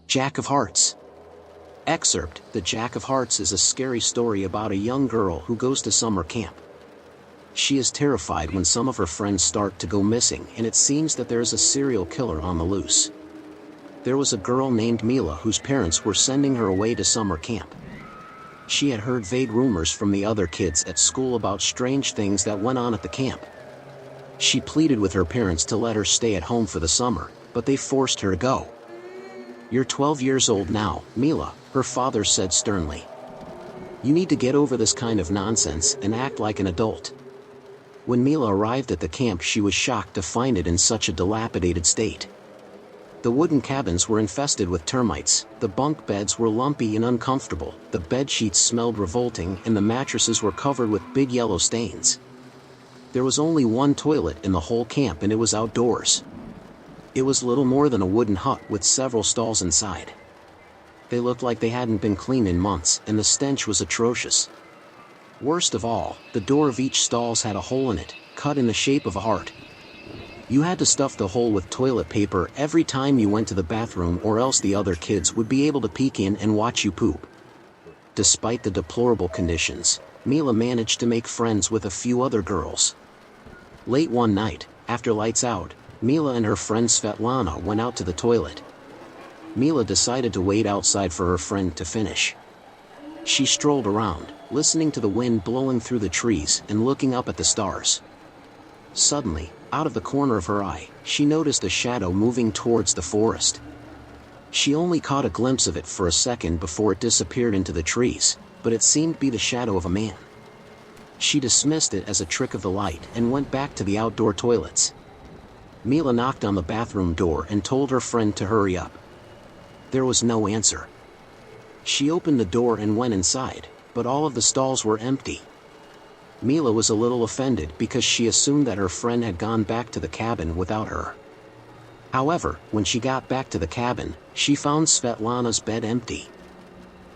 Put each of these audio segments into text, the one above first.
Jack of Hearts. Excerpt: The Jack of Hearts is a scary story about a young girl who goes to summer camp. She is terrified when some of her friends start to go missing and it seems that there is a serial killer on the loose. There was a girl named Mila whose parents were sending her away to summer camp. She had heard vague rumors from the other kids at school about strange things that went on at the camp. She pleaded with her parents to let her stay at home for the summer, but they forced her to go. "You're 12 years old now, Mila," her father said sternly. "You need to get over this kind of nonsense and act like an adult." When Mila arrived at the camp, she was shocked to find it in such a dilapidated state. The wooden cabins were infested with termites, the bunk beds were lumpy and uncomfortable, the bed sheets smelled revolting, and the mattresses were covered with big yellow stains. There was only one toilet in the whole camp and it was outdoors. It was little more than a wooden hut with several stalls inside. They looked like they hadn't been cleaned in months, and the stench was atrocious. Worst of all, the door of each stalls had a hole in it, cut in the shape of a heart. You had to stuff the hole with toilet paper every time you went to the bathroom, or else the other kids would be able to peek in and watch you poop. Despite the deplorable conditions, Mila managed to make friends with a few other girls. Late one night, after lights out, Mila and her friend Svetlana went out to the toilet. Mila decided to wait outside for her friend to finish. She strolled around, listening to the wind blowing through the trees and looking up at the stars. Suddenly, out of the corner of her eye, she noticed a shadow moving towards the forest. She only caught a glimpse of it for a second before it disappeared into the trees, but it seemed to be the shadow of a man. She dismissed it as a trick of the light and went back to the outdoor toilets. Mila knocked on the bathroom door and told her friend to hurry up. There was no answer. She opened the door and went inside, but all of the stalls were empty. Mila was a little offended because she assumed that her friend had gone back to the cabin without her. However, when she got back to the cabin, she found Svetlana's bed empty.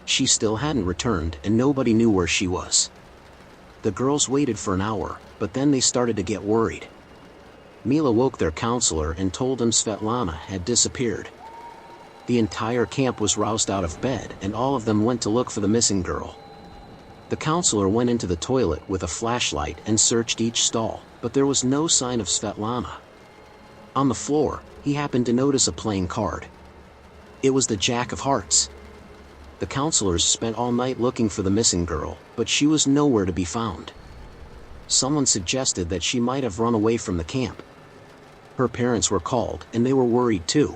She still hadn't returned and nobody knew where she was. The girls waited for an hour, but then they started to get worried. Mila woke their counselor and told him Svetlana had disappeared. The entire camp was roused out of bed and all of them went to look for the missing girl. The counselor went into the toilet with a flashlight and searched each stall, but there was no sign of Svetlana. On the floor, he happened to notice a playing card. It was the Jack of Hearts. The counselors spent all night looking for the missing girl, but she was nowhere to be found. Someone suggested that she might have run away from the camp. Her parents were called and they were worried too.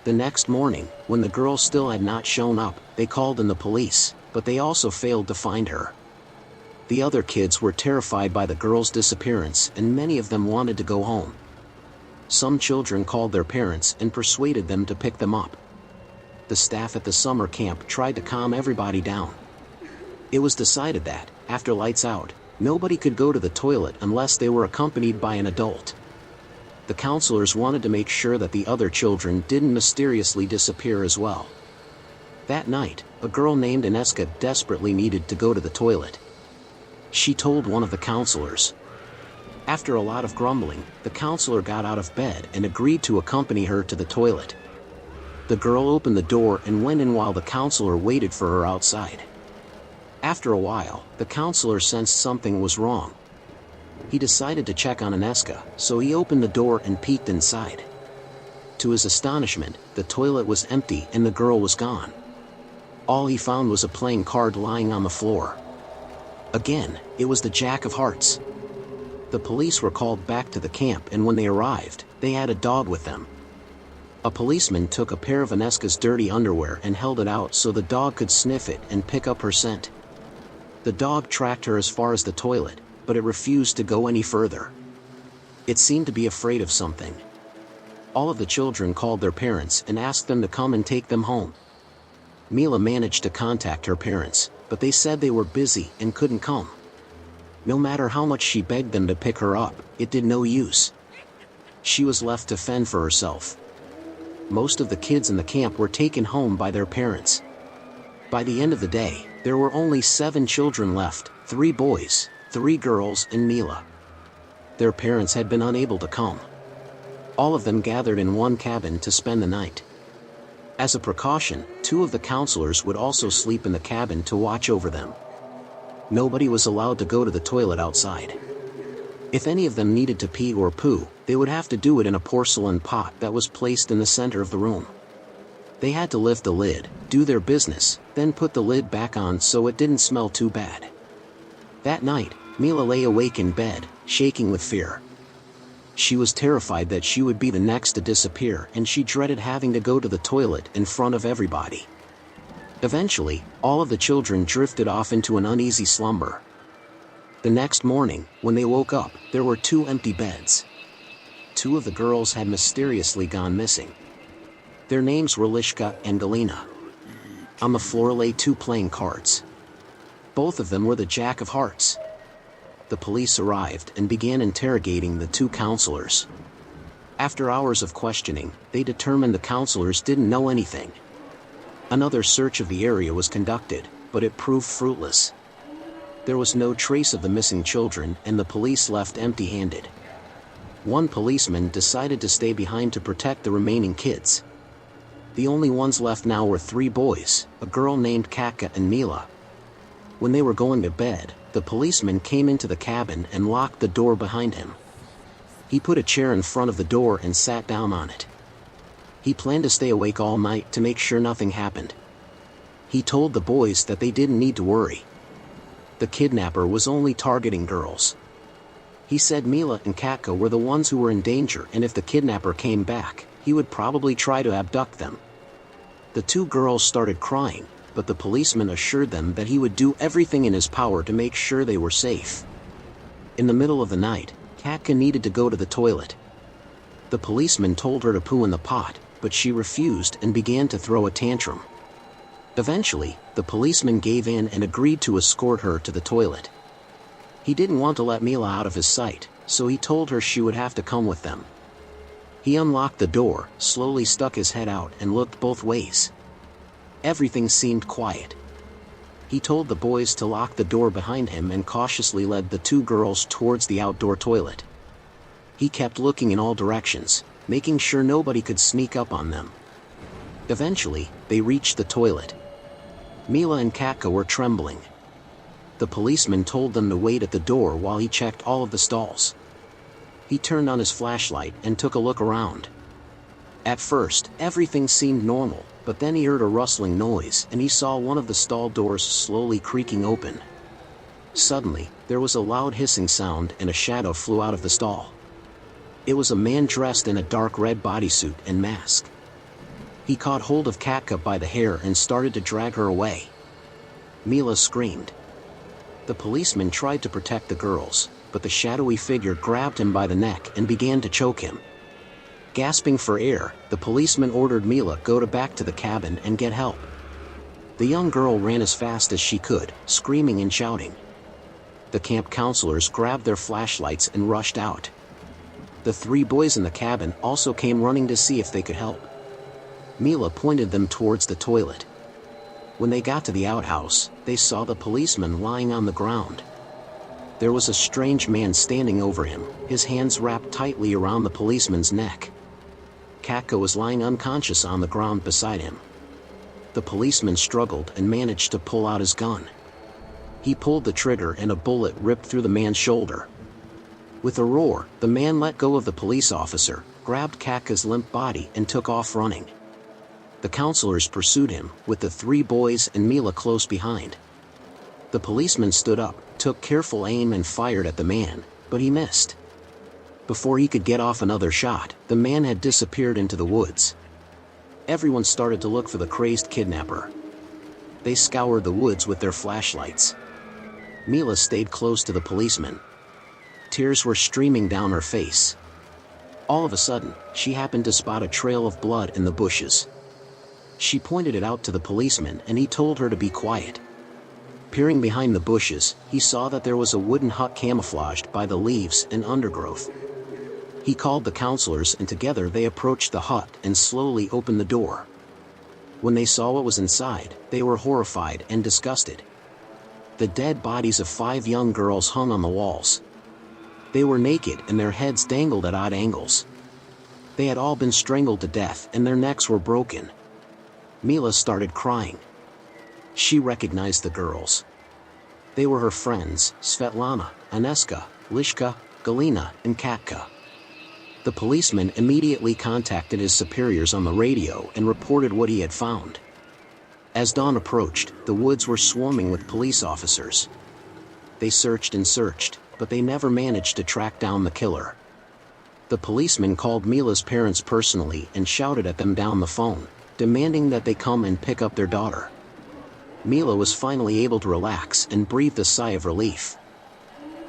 The next morning, when the girl still had not shown up, they called in the police, but they also failed to find her. The other kids were terrified by the girl's disappearance and many of them wanted to go home. Some children called their parents and persuaded them to pick them up. The staff at the summer camp tried to calm everybody down. It was decided that, after lights out, nobody could go to the toilet unless they were accompanied by an adult. The counselors wanted to make sure that the other children didn't mysteriously disappear as well. That night, a girl named Ineska desperately needed to go to the toilet. She told one of the counselors. After a lot of grumbling, the counselor got out of bed and agreed to accompany her to the toilet. The girl opened the door and went in while the counselor waited for her outside. After a while, the counselor sensed something was wrong. He decided to check on Ineska, so he opened the door and peeked inside. To his astonishment, the toilet was empty and the girl was gone. All he found was a playing card lying on the floor. Again, it was the Jack of Hearts. The police were called back to the camp and when they arrived, they had a dog with them. A policeman took a pair of Ineska's dirty underwear and held it out so the dog could sniff it and pick up her scent. The dog tracked her as far as the toilet, but it refused to go any further. It seemed to be afraid of something. All of the children called their parents and asked them to come and take them home. Mila managed to contact her parents, but they said they were busy and couldn't come. No matter how much she begged them to pick her up, it did no use. She was left to fend for herself. Most of the kids in the camp were taken home by their parents. By the end of the day, there were only 7 children left, 3 boys, 3 girls and Mila. Their parents had been unable to come. All of them gathered in one cabin to spend the night. As a precaution, 2 of the counselors would also sleep in the cabin to watch over them. Nobody was allowed to go to the toilet outside. If any of them needed to pee or poo, they would have to do it in a porcelain pot that was placed in the center of the room. They had to lift the lid, do their business, then put the lid back on so it didn't smell too bad. That night, Mila lay awake in bed, shaking with fear. She was terrified that she would be the next to disappear, and she dreaded having to go to the toilet in front of everybody. Eventually, all of the children drifted off into an uneasy slumber. The next morning, when they woke up, there were 2 empty beds. 2 of the girls had mysteriously gone missing. Their names were Lishka and Galina. On the floor lay 2 playing cards. Both of them were the Jack of Hearts. The police arrived and began interrogating the 2 counselors. After hours of questioning, they determined the counselors didn't know anything. Another search of the area was conducted, but it proved fruitless. There was no trace of the missing children, and the police left empty-handed. One policeman decided to stay behind to protect the remaining kids. The only ones left now were 3 boys, a girl named Katka and Mila. When they were going to bed, the policeman came into the cabin and locked the door behind him. He put a chair in front of the door and sat down on it. He planned to stay awake all night to make sure nothing happened. He told the boys that they didn't need to worry. The kidnapper was only targeting girls. He said Mila and Katka were the ones who were in danger, and if the kidnapper came back, he would probably try to abduct them. The 2 girls started crying, but the policeman assured them that he would do everything in his power to make sure they were safe. In the middle of the night, Katka needed to go to the toilet. The policeman told her to poo in the pot, but she refused and began to throw a tantrum. Eventually, the policeman gave in and agreed to escort her to the toilet. He didn't want to let Mila out of his sight, so he told her she would have to come with them. He unlocked the door, slowly stuck his head out and looked both ways. Everything seemed quiet. He told the boys to lock the door behind him and cautiously led the 2 girls towards the outdoor toilet. He kept looking in all directions, making sure nobody could sneak up on them. Eventually, they reached the toilet. Mila and Katka were trembling. The policeman told them to wait at the door while he checked all of the stalls. He turned on his flashlight and took a look around. At first, everything seemed normal, but then he heard a rustling noise and he saw one of the stall doors slowly creaking open. Suddenly, there was a loud hissing sound and a shadow flew out of the stall. It was a man dressed in a dark red bodysuit and mask. He caught hold of Katka by the hair and started to drag her away. Mila screamed. The policeman tried to protect the girls, but the shadowy figure grabbed him by the neck and began to choke him. Gasping for air, the policeman ordered Mila go back to the cabin and get help. The young girl ran as fast as she could, screaming and shouting. The camp counselors grabbed their flashlights and rushed out. The 3 boys in the cabin also came running to see if they could help. Mila pointed them towards the toilet. When they got to the outhouse, they saw the policeman lying on the ground. There was a strange man standing over him, his hands wrapped tightly around the policeman's neck. Katka was lying unconscious on the ground beside him. The policeman struggled and managed to pull out his gun. He pulled the trigger and a bullet ripped through the man's shoulder. With a roar, the man let go of the police officer, grabbed Katka's limp body and took off running. The counselors pursued him, with the 3 boys and Mila close behind. The policeman stood up, took careful aim and fired at the man, but he missed. Before he could get off another shot, the man had disappeared into the woods. Everyone started to look for the crazed kidnapper. They scoured the woods with their flashlights. Mila stayed close to the policeman. Tears were streaming down her face. All of a sudden, she happened to spot a trail of blood in the bushes. She pointed it out to the policeman and he told her to be quiet. Peering behind the bushes, he saw that there was a wooden hut camouflaged by the leaves and undergrowth. He called the counselors and together they approached the hut and slowly opened the door. When they saw what was inside, they were horrified and disgusted. The dead bodies of 5 young girls hung on the walls. They were naked and their heads dangled at odd angles. They had all been strangled to death and their necks were broken. Mila started crying. She recognized the girls. They were her friends, Svetlana, Aneska, Lishka, Galina, and Katka. The policeman immediately contacted his superiors on the radio and reported what he had found. As dawn approached, the woods were swarming with police officers. They searched and searched, but they never managed to track down the killer. The policeman called Mila's parents personally and shouted at them down the phone, demanding that they come and pick up their daughter. Mila was finally able to relax and breathed a sigh of relief.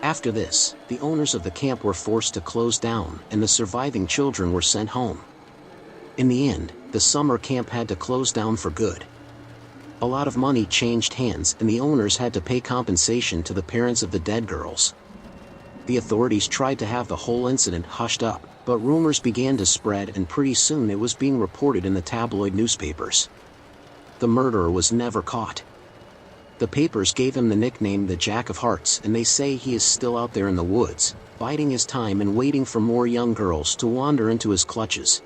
After this, the owners of the camp were forced to close down and the surviving children were sent home. In the end, the summer camp had to close down for good. A lot of money changed hands and the owners had to pay compensation to the parents of the dead girls. The authorities tried to have the whole incident hushed up, but rumors began to spread and pretty soon it was being reported in the tabloid newspapers. The murderer was never caught. The papers gave him the nickname the Jack of Hearts, and they say he is still out there in the woods, biding his time and waiting for more young girls to wander into his clutches.